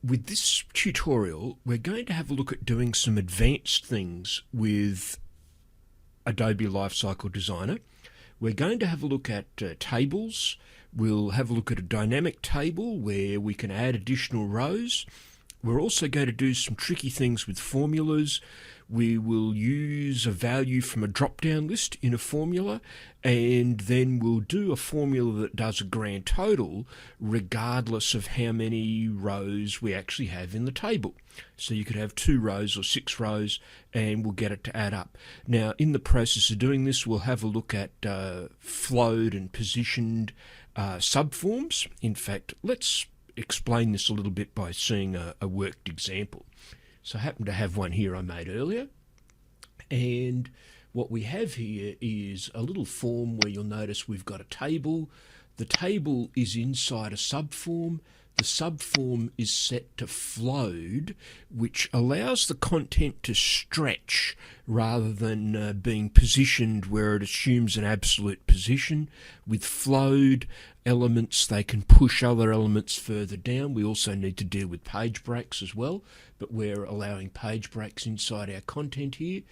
with this tutorial, we're going to have a look at doing some advanced things with Adobe LiveCycle Designer. We're going to have a look at tables. We'll have a look at a dynamic table where we can add additional rows. We're also going to do some tricky things with formulas. We will use a value from a drop-down list in a formula, and then we'll do a formula that does a grand total regardless of how many rows we actually have in the table. So you could have 2 rows or 6 rows and we'll get it to add up. Now, in the process of doing this, we'll have a look at flowed and positioned subforms. In fact, let's explain this a little bit by seeing a worked example. So I happen to have one here I made earlier, and what we have here is a little form where you'll notice we've got a table. The table is inside a subform. The subform is set to flowed, which allows the content to stretch rather than being positioned where it assumes an absolute position. With flowed elements, they can push other elements further down. We also need to deal with page breaks as well, but we're allowing page breaks inside our content here.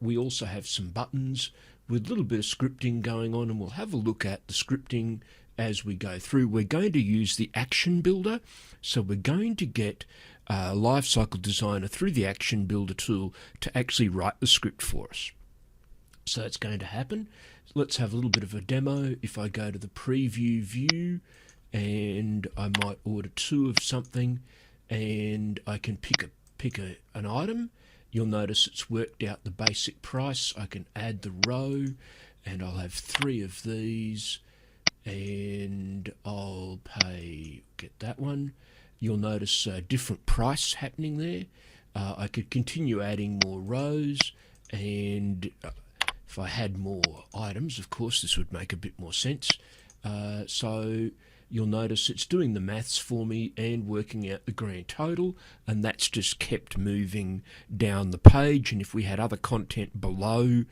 We also have some buttons with a little bit of scripting going on, and we'll have a look at the scripting as we go through. We're going to use the action builder, so we're going to get LiveCycle Designer through the action builder tool to actually write the script for us. So it's going to happen. Let's have a little bit of a demo. If I go to the preview view and I might order 2 of something, and I can pick an item, you'll notice it's worked out the basic price. I can add the row, and I'll have 3 of these, and I'll get that one. You'll notice a different price happening there. I could continue adding more rows, and if I had more items, of course, this would make a bit more sense. So you'll notice it's doing the maths for me and working out the grand total, and that's just kept moving down the page, and if we had other content below,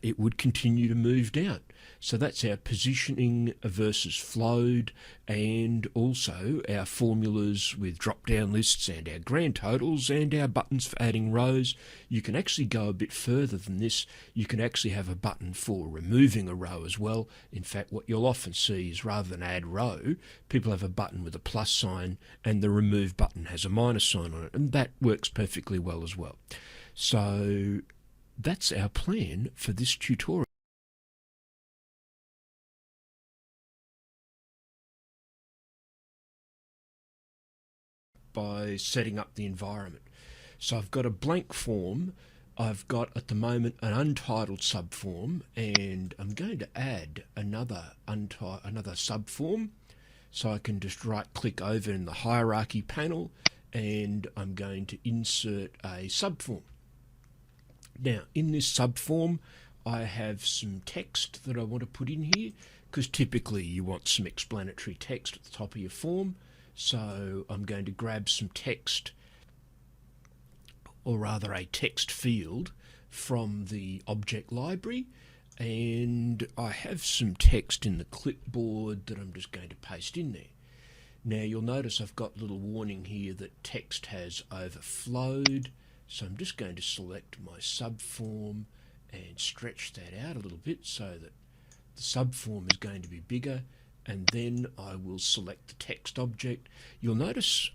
it would continue to move down. So that's our positioning versus flowed, and also our formulas with drop-down lists and our grand totals and our buttons for adding rows. You can actually go a bit further than this. You can actually have a button for removing a row as well. In fact, what you'll often see is rather than add row, people have a button with a plus sign and the remove button has a minus sign on it, and that works perfectly well as well. So that's our plan for this tutorial. By setting up the environment. So I've got a blank form. I've got at the moment an untitled subform, and I'm going to add another subform. So I can just right click over in the hierarchy panel, and I'm going to insert a subform. Now in this subform I have some text that I want to put in here, because typically you want some explanatory text at the top of your form. So I'm going to grab some text, or rather a text field, from the object library, and I have some text in the clipboard that I'm just going to paste in there. Now you'll notice I've got a little warning here that text has overflowed, so I'm just going to select my subform and stretch that out a little bit so that the subform is going to be bigger, and then I will select the text object. You'll notice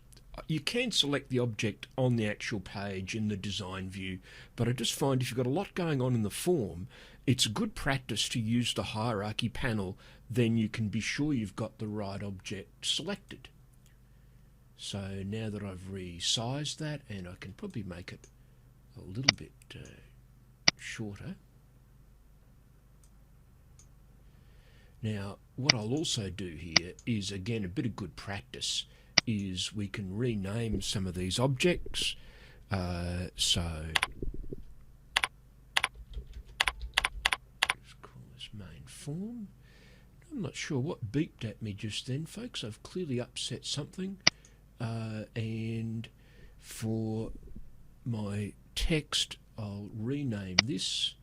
you can select the object on the actual page in the design view, but I just find if you've got a lot going on in the form, it's a good practice to use the hierarchy panel. Then you can be sure you've got the right object selected. So now that I've resized that, and I can probably make it a little bit shorter. Now, what I'll also do here is, again, a bit of good practice, is we can rename some of these objects. So let's call this main form. I'm not sure what beeped at me just then, folks. I've clearly upset something. And for my text, I'll rename this.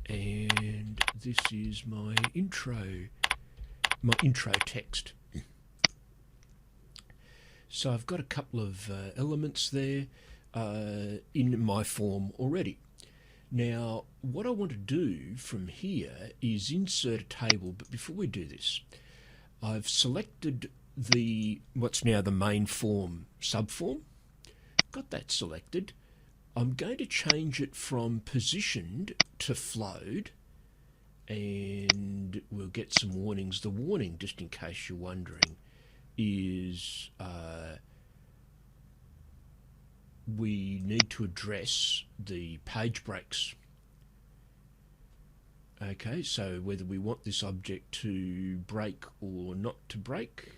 And this is my intro text. So I've got a couple of elements there in my form already. Now, what I want to do from here is insert a table, but before we do this, I've selected what's now the main form subform. Got that selected. I'm going to change it from positioned to flowed, and we'll get some warnings. The warning, just in case you're wondering, is we need to address the page breaks. Okay, so whether we want this object to break or not to break.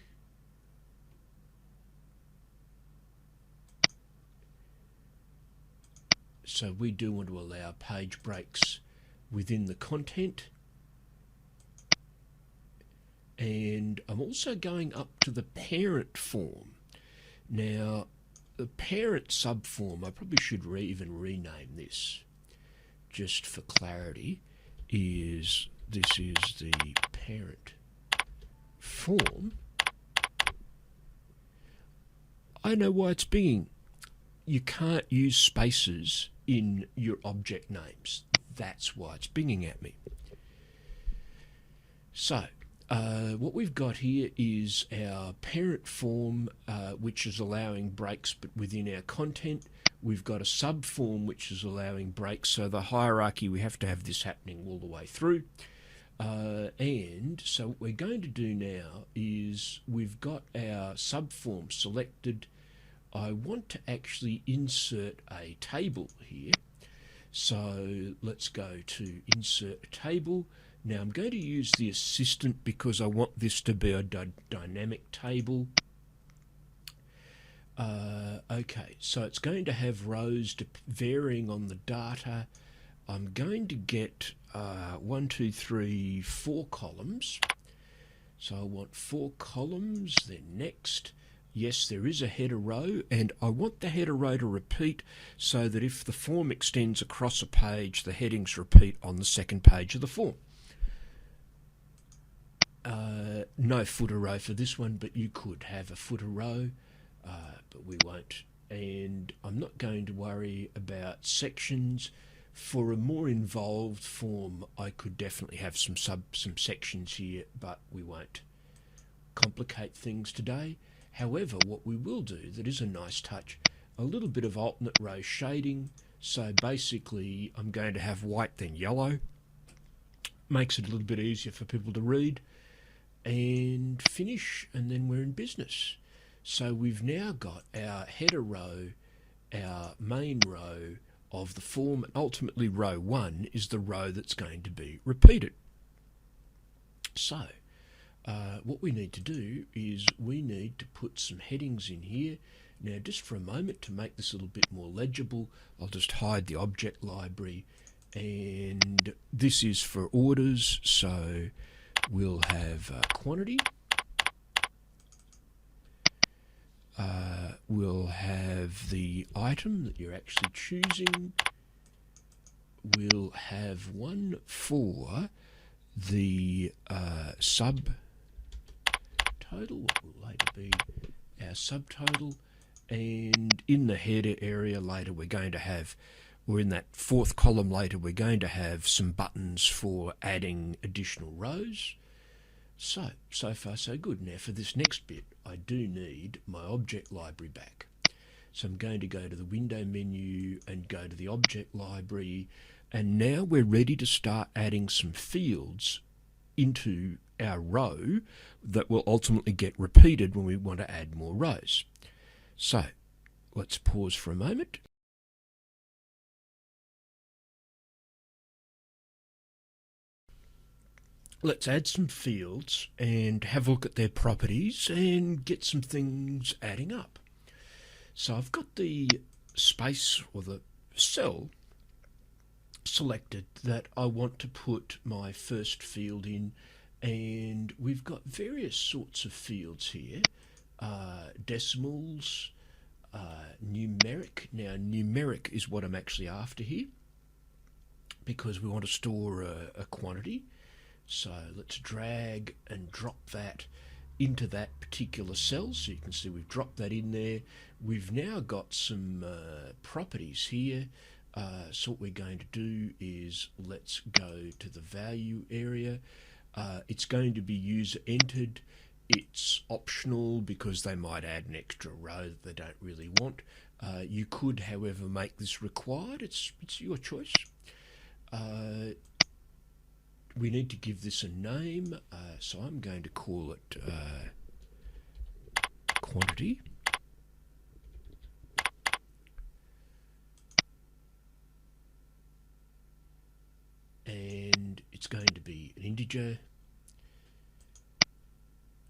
So we do want to allow page breaks within the content. And I'm also going up to the parent form. Now, the parent subform, I probably should even rename this, just for clarity, this is the parent form. I know why it's binging. You can't use spaces in your object names. That's why it's binging at me. So, what we've got here is our parent form, which is allowing breaks but within our content. We've got a subform which is allowing breaks, so the hierarchy, we have to have this happening all the way through. And so what we're going to do now is we've got our subform selected. I want to actually insert a table here. So let's go to insert a table. Now I'm going to use the assistant because I want this to be a dynamic table. Okay, so it's going to have rows varying on the data. I'm going to get 1, 2, 3, 4 columns. So I want 4 columns, then next. Yes, there is a header row, and I want the header row to repeat so that if the form extends across a page, the headings repeat on the second page of the form. No footer row for this one, but you could have a footer row, but we won't. And I'm not going to worry about sections. For a more involved form, I could definitely have some sections here, but we won't complicate things today. However, what we will do that is a nice touch, a little bit of alternate row shading. So basically, I'm going to have white then yellow. Makes it a little bit easier for people to read. And finish, and then we're in business. So we've now got our header row, our main row of the form, and ultimately row 1 is the row that's going to be repeated. So what we need to do is we need to put some headings in here. Now just for a moment, to make this a little bit more legible, I'll just hide the object library, and this is for orders, so we'll have quantity. We'll have the item that you're actually choosing. We'll have one for the subtotal, what will later be our subtotal, and in the header area later we're going to have, or in that fourth column later, we're going to have some buttons for adding additional rows. So far so good. Now for this next bit, I do need my object library back. So I'm going to go to the window menu and go to the object library, and now we're ready to start adding some fields into our row that will ultimately get repeated when we want to add more rows. So let's pause for a moment. Let's add some fields and have a look at their properties and get some things adding up. So I've got the space or the cell selected that I want to put my first field in, and we've got various sorts of fields here, decimals, numeric. Now numeric is what I'm actually after here because we want to store a quantity. So let's drag and drop that, into that particular cell. So you can see we've dropped that in there. We've now got some properties here. So what we're going to do is let's go to the value area. It's going to be user entered. It's optional because they might add an extra row that they don't really want. You could, however, make this required. It's your choice. We need to give this a name, so I'm going to call it quantity. And it's going to be an integer.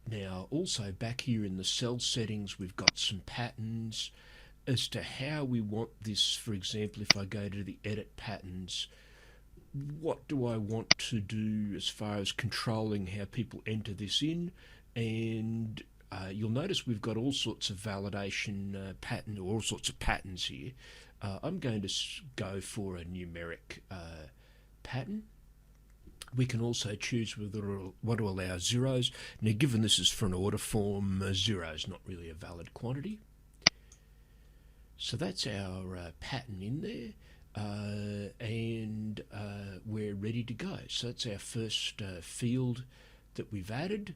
Now, also back here in the cell settings, we've got some patterns as to how we want this. For example, if I go to the edit patterns, what do I want to do as far as controlling how people enter this in? And you'll notice we've got all sorts of validation patterns, or all sorts of patterns here. I'm going to go for a numeric pattern. We can also choose whether we want to allow zeros. Now, given this is for an order form, 0 is not really a valid quantity. So that's our pattern in there. And we're ready to go. So that's our first field that we've added.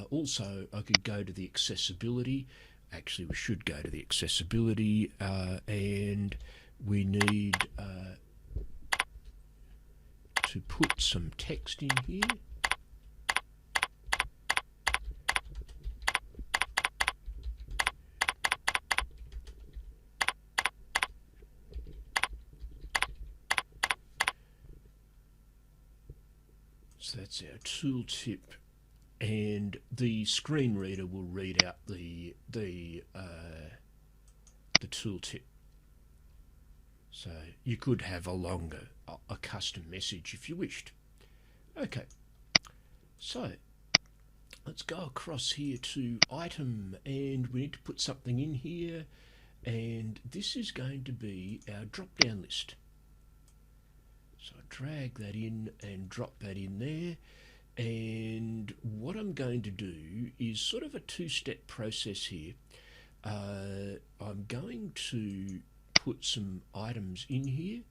Also, I could go to the accessibility. Actually, we should go to the accessibility, and we need to put some text in here. So that's our tooltip, and the screen reader will read out the tooltip. So you could have a custom message if you wished. Okay, so let's go across here to item, and we need to put something in here, and this is going to be our drop-down list. So I drag that in and drop that in there, and what I'm going to do is sort of a two-step process here. I'm going to put some items in here.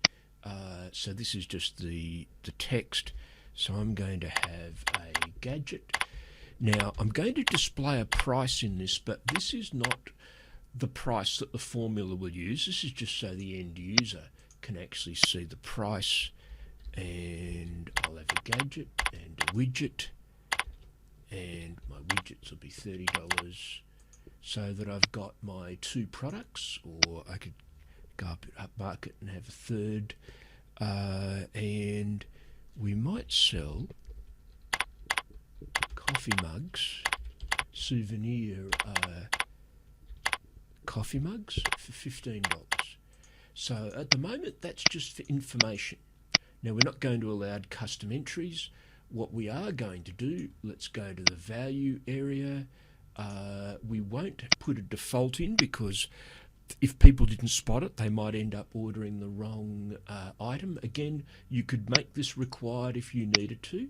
So this is just the text. So I'm going to have a gadget. Now I'm going to display a price in this, but this is not the price that the formula will use. This is just so the end user can actually see the price. And I'll have a gadget and a widget, and my widgets will be $30, so that I've got my two products, or I could go up market and have a third, and we might sell coffee mugs, souvenir coffee mugs for $15. So at the moment that's just for information. Now we're not going to allow custom entries. What we are going to do, let's go to the value area. We won't put a default in, because if people didn't spot it, they might end up ordering the wrong item. Again, you could make this required if you needed to.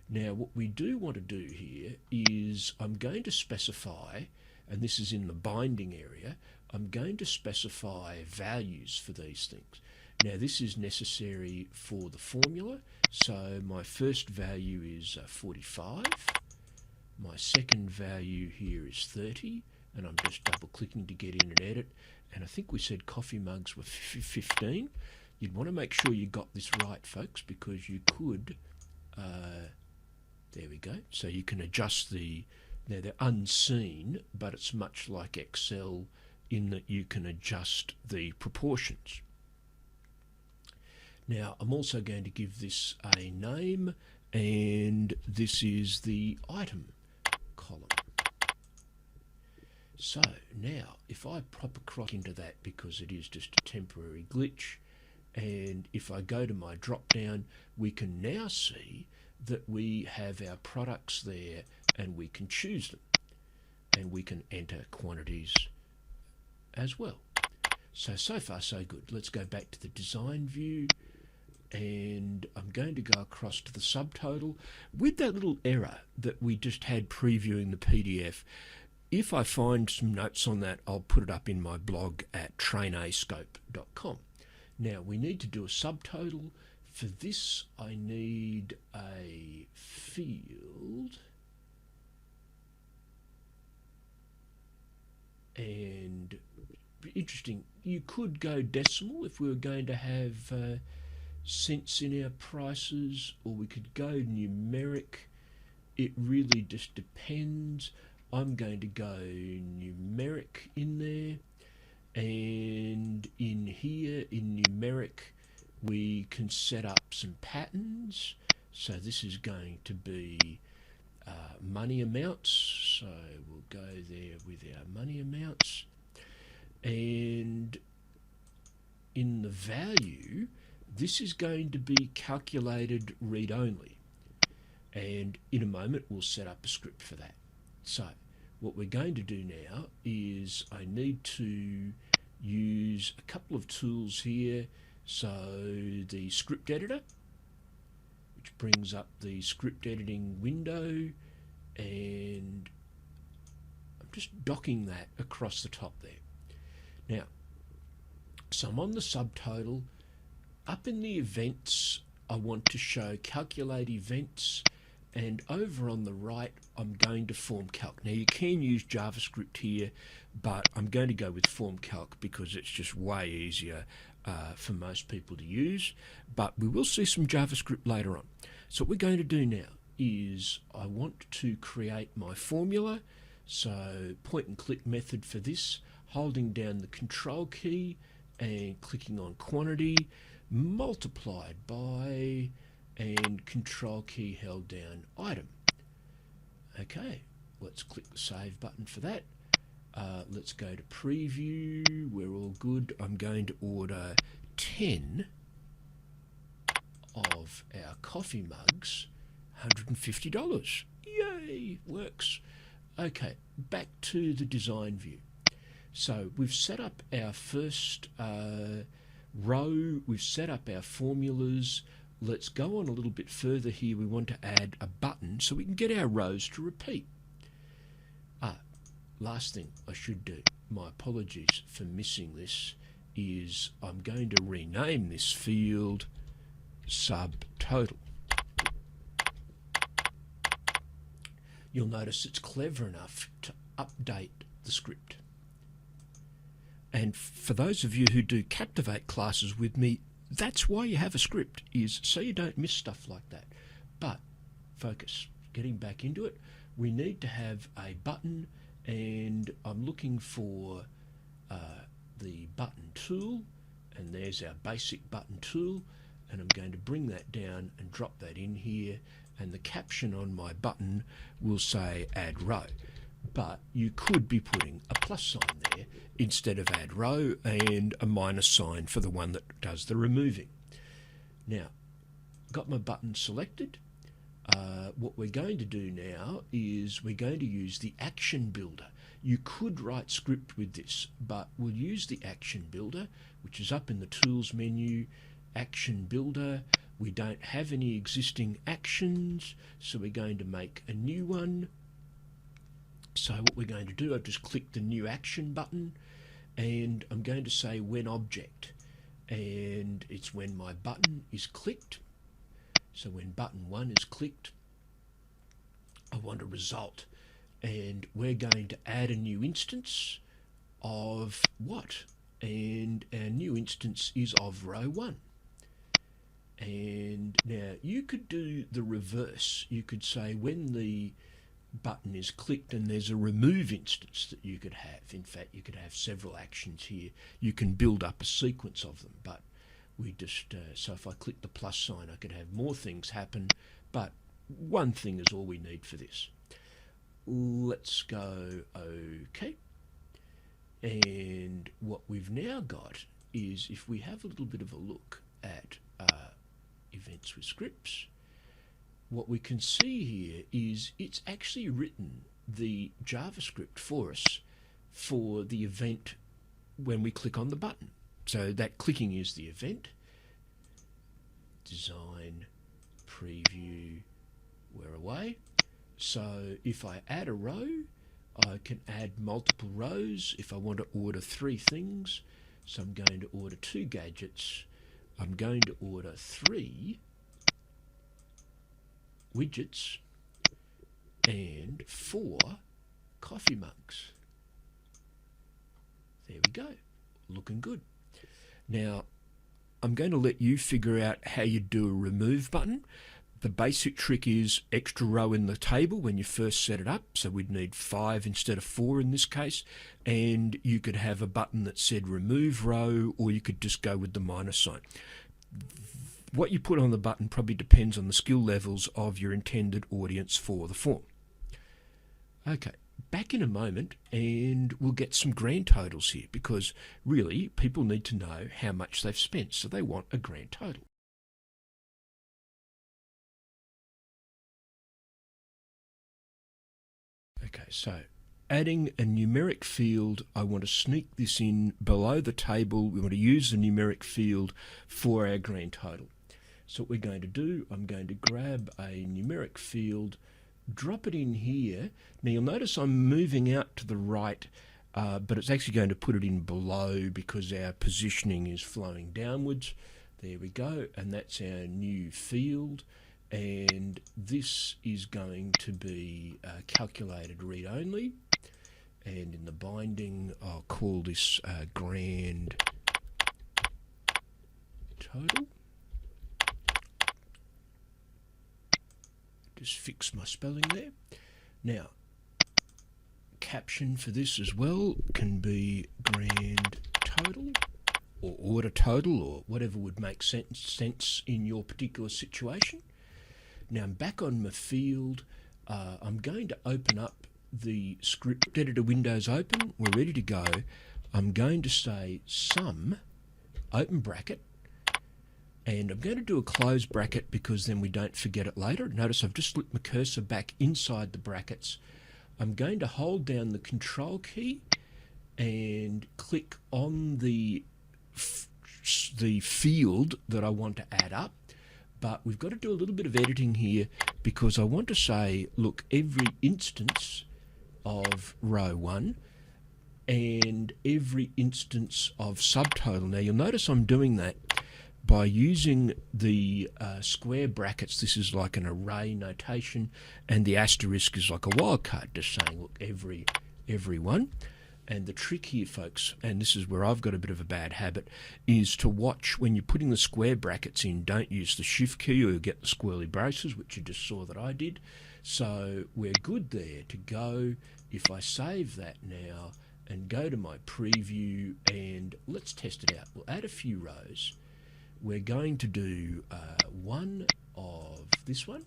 Now what we do want to do here is I'm going to specify, and this is in the binding area, I'm going to specify values for these things. Now this is necessary for the formula, so my first value is 45, my second value here is 30, and I'm just double clicking to get in and edit, and I think we said coffee mugs were 15. You'd want to make sure you got this right, folks, because you could, there we go, so you can adjust now they're unseen, but it's much like Excel in that you can adjust the proportions. Now I'm also going to give this a name, and this is the item column. So now if I pop across into that, because it is just a temporary glitch, and if I go to my drop down, we can now see that we have our products there, and we can choose them, and we can enter quantities as well. So far so good. Let's go back to the design view, and I'm going to go across to the subtotal with that little error that we just had previewing the PDF. If I find some notes on that, I'll put it up in my blog at trainascope.com. Now we need to do a subtotal. For this I need a field, and interesting, you could go decimal if we were going to have cents in our prices, or we could go numeric. It really just depends. I'm going to go numeric in there, and in here in numeric we can set up some patterns. So this is going to be money amounts, so we'll go there with our money amounts, and in the value this is going to be calculated read only, and in a moment we'll set up a script for that. So what we're going to do now is I need to use a couple of tools here. So the script editor, which brings up the script editing window, and I'm just docking that across the top there. Now, so I'm on the subtotal. Up in the events, I want to show calculate events, and over on the right I'm going to FormCalc. Now you can use JavaScript here, but I'm going to go with FormCalc because it's just way easier for most people to use, but we will see some JavaScript later on. So what we're going to do now is I want to create my formula. So point and click method for this, holding down the control key and clicking on quantity, multiplied by, and control key held down, item. Okay, let's click the save button for that. Let's go to preview. We're all good. I'm going to order 10 of our coffee mugs, $150. Yay, works. Okay, back to the design view. So we've set up our first row, we've set up our formulas. Let's go on a little bit further here. We want to add a button so we can get our rows to repeat. Last thing I should do, my apologies for missing this, is I'm going to rename this field Subtotal. You'll notice it's clever enough to update the script. And for those of you who do Captivate classes with me, that's why you have a script, is so you don't miss stuff like that. But focus, getting back into it, we need to have a button, and I'm looking for the button tool, and there's our basic button tool, and I'm going to bring that down and drop that in here, and the caption on my button will say add row. But you could be putting a plus sign there instead of add row, and a minus sign for the one that does the removing. Now, got my button selected. What we're going to do now is we're going to use the action builder. You could write script with this, but we'll use the action builder, which is up in the tools menu, action builder. We don't have any existing actions, so we're going to make a new one. So what we're going to do, I've just clicked the new action button, and I'm going to say when object, and it's when my button is clicked. So when button 1 is clicked, I want a result, and we're going to add a new instance of what? And our new instance is of row 1. And now you could do the reverse. You could say when the button is clicked and there's a remove instance that you could have. In fact, you could have several actions here. You can build up a sequence of them, but we just, so if I click the plus sign, I could have more things happen, but one thing is all we need for this. Let's go OK. And what we've now got is, if we have a little bit of a look at events with scripts, what we can see here is it's actually written the JavaScript for us for the event when we click on the button. So that clicking is the event. design, preview, we're away. So if I add a row, I can add multiple rows if I want to order 3 things. So I'm going to order 2 gadgets. I'm going to order 3 widgets and 4 coffee mugs. There we go, looking good. Now I'm going to let you figure out how you do a remove button. The basic trick is extra row in the table when you first set it up, so we'd need 5 instead of 4 in this case, and you could have a button that said remove row, or you could just go with the minus sign. What you put on the button probably depends on the skill levels of your intended audience for the form. Okay, back in a moment and we'll get some grand totals here, because really people need to know how much they've spent, so they want a grand total. Okay, so adding a numeric field, I want to sneak this in below the table. We want to use the numeric field for our grand total. So what we're going to do, I'm going to grab a numeric field, drop it in here. Now you'll notice I'm moving out to the right, but it's actually going to put it in below because our positioning is flowing downwards. There we go, and that's our new field. And this is going to be calculated read-only, and in the binding I'll call this grand total. Just fix my spelling there. Now caption for this as well can be grand total or order total, or whatever would make sense in your particular situation. Now I'm back on my field. I'm going to open up the script editor window's open. We're ready to go. I'm going to say sum, open bracket, and I'm going to do a close bracket because then we don't forget it later. Notice I've just slipped my cursor back inside the brackets. I'm going to hold down the control key and click on the field that I want to add up. But we've got to do a little bit of editing here, because I want to say, look, every instance of row 1 and every instance of subtotal. Now you'll notice I'm doing that by using the square brackets. This is like an array notation, and the asterisk is like a wildcard, just saying, look, every one. And the trick here, folks, and this is where I've got a bit of a bad habit, is to watch when you're putting the square brackets in. Don't use the shift key or you'll get the squirrely braces, which you just saw that I did. So we're good there to go. If I save that now and go to my preview, and let's test it out. We'll add a few rows. We're going to do 1 of this one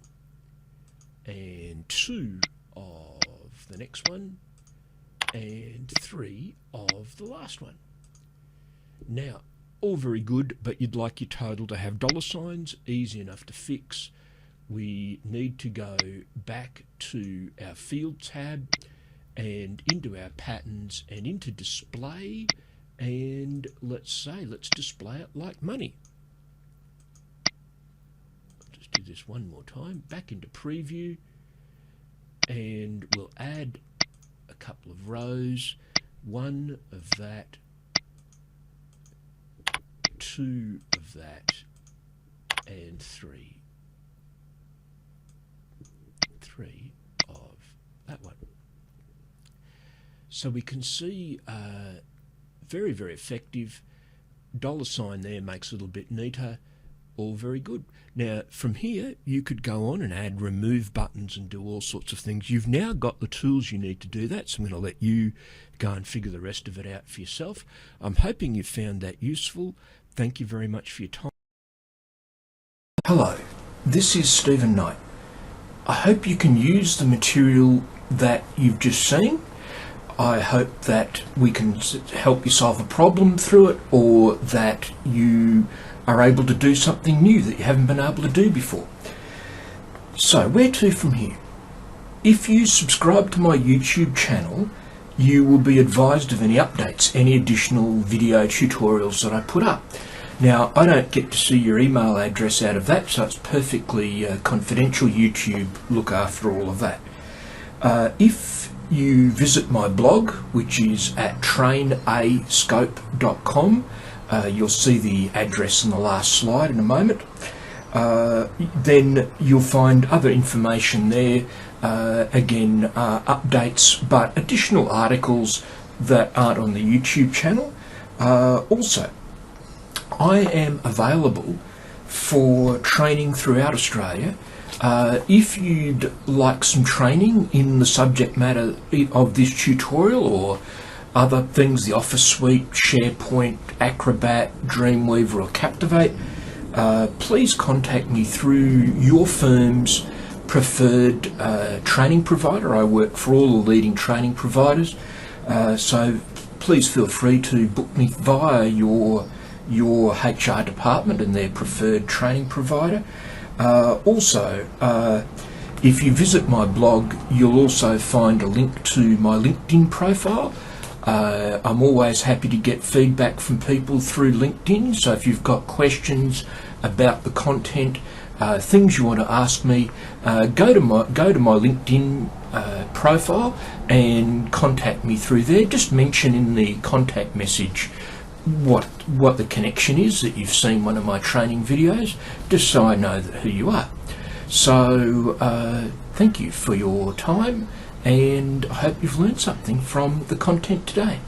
and 2 of the next one, and 3 of the last one. Now, all very good, but you'd like your total to have $signs, easy enough to fix. We need to go back to our field tab and into our patterns and into display, and let's display it like money. I'll just do this one more time, back into preview, and we'll add a couple of rows, 1 of that, 2 of that, and 3 of that one. So we can see very, very effective. $sign there makes it a little bit neater. All very good. Now from here you could go on and add remove buttons and do all sorts of things. You've now got the tools you need to do that, so I'm going to let you go and figure the rest of it out for yourself. I'm hoping you found that useful. Thank you very much for your time. Hello, this is Stephen Knight. I hope you can use the material that you've just seen. I hope that we can help you solve a problem through it, or that you are able to do something new that you haven't been able to do before. So where to from here? If you subscribe to my YouTube channel, you will be advised of any updates, any additional video tutorials that I put up. Now, I don't get to see your email address out of that, so it's perfectly confidential. YouTube look after all of that. If you visit my blog, which is at trainascope.com, you'll see the address in the last slide in a moment. Then you'll find other information there, again, updates, but additional articles that aren't on the YouTube channel. Also, I am available for training throughout Australia. If you'd like some training in the subject matter of this tutorial or other things, the Office Suite, SharePoint, Acrobat, Dreamweaver or Captivate, please contact me through your firm's preferred training provider. I work for all the leading training providers, so please feel free to book me via your HR department and their preferred training provider. Also, if you visit my blog, you'll also find a link to my LinkedIn profile. I'm always happy to get feedback from people through LinkedIn, so if you've got questions about the content, things you want to ask me, go to my LinkedIn profile and contact me through there. Just mention in the contact message what the connection is, that you've seen one of my training videos, just so I know who you are. So thank you for your time, and I hope you've learned something from the content today.